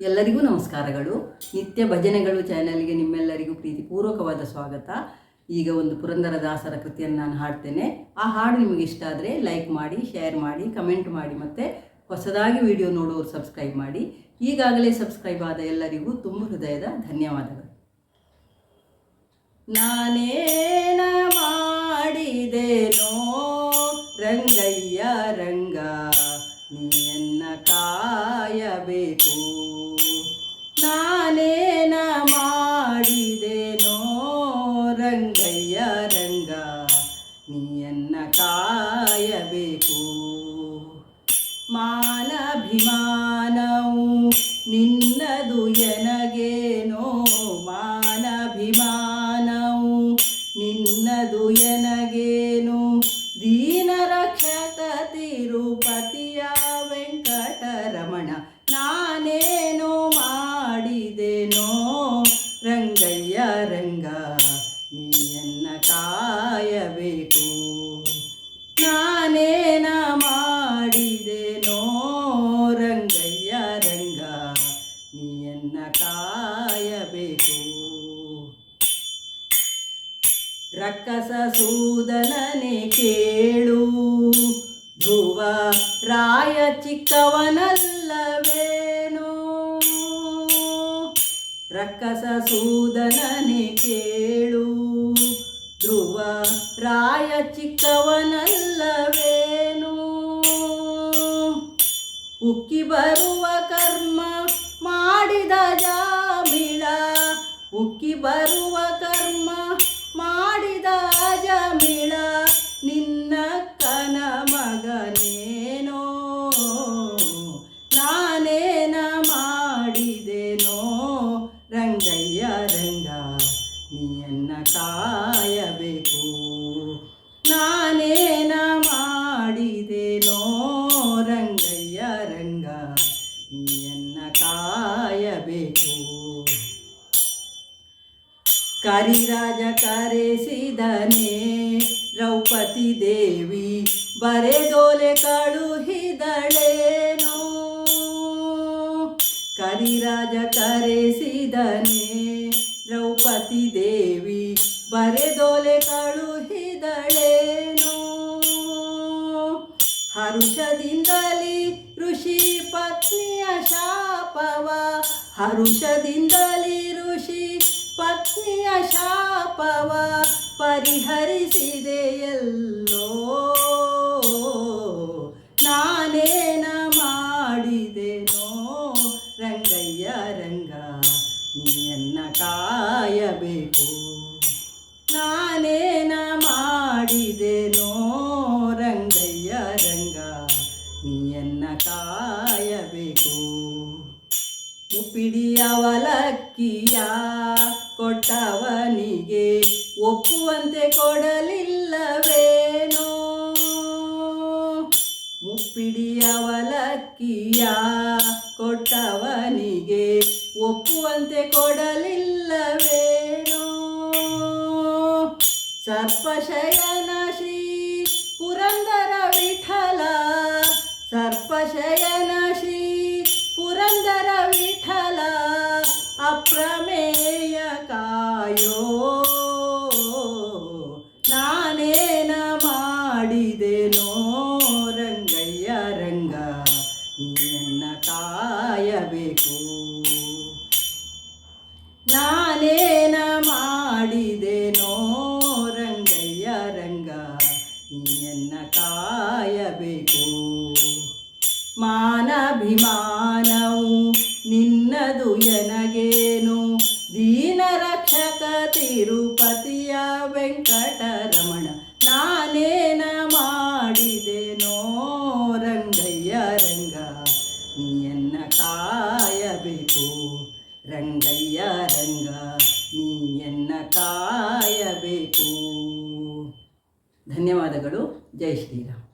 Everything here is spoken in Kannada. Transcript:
ಎಲ್ಲರಿಗೂ ನಮಸ್ಕಾರಗಳು. ನಿತ್ಯ ಭಜನೆಗಳು ಚಾನೆಲ್ಗೆ ನಿಮ್ಮೆಲ್ಲರಿಗೂ ಪ್ರೀತಿಪೂರ್ವಕವಾದ ಸ್ವಾಗತ. ಈಗ ಒಂದು ಪುರಂದರದಾಸರ ಕೃತಿಯನ್ನು ನಾನು ಹಾಡ್ತೇನೆ. ಆ ಹಾಡು ನಿಮಗೆ ಇಷ್ಟ ಆದರೆ ಲೈಕ್ ಮಾಡಿ, ಶೇರ್ ಮಾಡಿ, ಕಮೆಂಟ್ ಮಾಡಿ, ಮತ್ತು ಹೊಸದಾಗಿ ವಿಡಿಯೋ ನೋಡೋರು ಸಬ್ಸ್ಕ್ರೈಬ್ ಮಾಡಿ. ಈಗಾಗಲೇ ಸಬ್ಸ್ಕ್ರೈಬ್ ಆದ ಎಲ್ಲರಿಗೂ ತುಂಬ ಹೃದಯದ ಧನ್ಯವಾದಗಳು. ನಾನೇನ ಮಾಡಿದೆನೋ ರಂಗಯ್ಯ ರಂಗ, ನೀಯನ್ನ ಕಾಯಬೇಕು. ನಾನೇನ ಮಾಡಿದೆನೋ ರಂಗಯ್ಯ ರಂಗ, ನೀಯನ್ನ ಕಾಯಬೇಕು. ಮಾನಭಿಮಾನವು ನಿನ್ನದು ಎನಗೇನೋ, ಮಾನಭಿಮಾನವು ನಿನ್ನದು ಎನಗೇನು. ದೀನ ರಕ್ಷಕ ತಿರುಪತಿಯ ವೆಂಕಟರಮಣ, ನಾನೇನೋ ಮಾಡಿದೆನೋ ರಂಗಯ್ಯ ರಂಗ, ನೀಯನ್ನ ಕಾಯಬೇಕು. ನಾನೇನ ಮಾಡಿದೆನೋ ರಂಗಯ್ಯ ರಂಗ, ನೀಯನ್ನ ಕಾಯಬೇಕು. ರಕ್ಕಸ ಸೂದನನೆ ಕೇಳು, ಧ್ರುವ ರಾಯ ಚಿಕ್ಕವನಲ್ಲವೇನೋ. ರಕ್ಕಸ ಸೂದನನೆ ಕೇಳು, ಧ್ರುವ ರಾಯ ಚಿಕ್ಕವನಲ್ಲವೇನೋ. ಉಕ್ಕಿ ಬರುವ ಕರ್ಮ ಮಾಡಿದ ಜಾಮಿಳ, ಉಕ್ಕಿ ಬರುವ ಕರ್ಮ ಮಾಡಿದ ಜಮಿಳ, ನಿನ್ನಕ್ಕನ ಮಗನೇನೋ. ನಾನೇನ ಮಾಡಿದೆನೋ ರಂಗಯ್ಯ ರಂಗ, ನೀಯನ್ನ ಕಾಯಬೇಕು. ನಾನೇನ ಮಾಡಿದೆನೋ ರಂಗಯ್ಯ ರಂಗ, ನೀಯನ್ನ ಕಾಯಬೇಕು. ಕರಿರಾಜ ಕರೆಸಿದನೆ ದ್ರೌಪದಿ ದೇವಿ, ಬರೆದೋಲೆ ಕಳುಹಿದಳೇನೋ. ಕರಿರಾಜ ಕರೆಸಿದನೆ ದ್ರೌಪದಿ ದೇವಿ, ಬರೆದೋಲೆ ಕಳುಹಿದಳೇನೋ. ಹರುಷದಿಂದಲಿ ಋಷಿ ಪತ್ನಿಯ ಶಾಪವ, ಹರುಷದಿಂದಲಿ ಋಷಿ ಪತ್ನಿಯ ಶಾಪವ ಪರಿಹರಿಸಿದೆಯಲ್ಲೋ. ನಾನೇನ ಮಾಡಿದೆನೋ ರಂಗಯ್ಯ ರಂಗ, ನೀಯನ್ನ ಕಾಯಬೇಕು. ನಾನೇನ ಮಾಡಿದೆನೋ ರಂಗಯ್ಯ ರಂಗ, ನೀಯನ್ನ ಕಾಯಬೇಕು. ಮುಪ್ಪಿಡಿ ಅವಲಕ್ಕಿಯ ಕೊಟ್ಟವನಿಗೆ ಒಪ್ಪುವಂತೆ ಕೊಡಲಿಲ್ಲವೇನೋ. ಮುಪ್ಪಿಡಿ ಅವಲಕ್ಕಿಯ ಕೊಟ್ಟವನಿಗೆ ಒಪ್ಪುವಂತೆ ಕೊಡಲಿಲ್ಲವೇನೋ. ಸರ್ಪಶಯನ ಶ್ರೀ ಪುರಂದರ ವಿಠಲ, ಸರ್ಪಶಯನ ಶ್ರೀ ಪುರಂದರ ವಿಠಲ, ಅಪ್ರಮೇಯ ಕಾಯೋ. ನಾನೇನ ಮಾಡಿದೆನೋ ರಂಗಯ್ಯ ರಂಗ, ನೀಯನ್ನ ಕಾಯಬೇಕು. ನಾನೇನ ಮಾಡಿದೆನೋ ರಂಗಯ್ಯ ರಂಗ, ನೀಯನ್ನ ಕಾಯಬೇಕು. ಮಾನಭಿಮಾನವು ನಿನ್ನದು ಎನಗೇನು, ದೀನ ರಕ್ಷಕ ತಿರುಪತಿಯ ವೆಂಕಟರಮಣ, ನಾನೇನ ಮಾಡಿದೆನೋ ರಂಗಯ್ಯ ರಂಗ, ನೀಯನ್ನ ಕಾಯಬೇಕು. ರಂಗಯ್ಯ ರಂಗ, ನೀಯನ್ನ ಕಾಯಬೇಕು. ಧನ್ಯವಾದಗಳು. ಜೈ ಶ್ರೀರಾಮ್.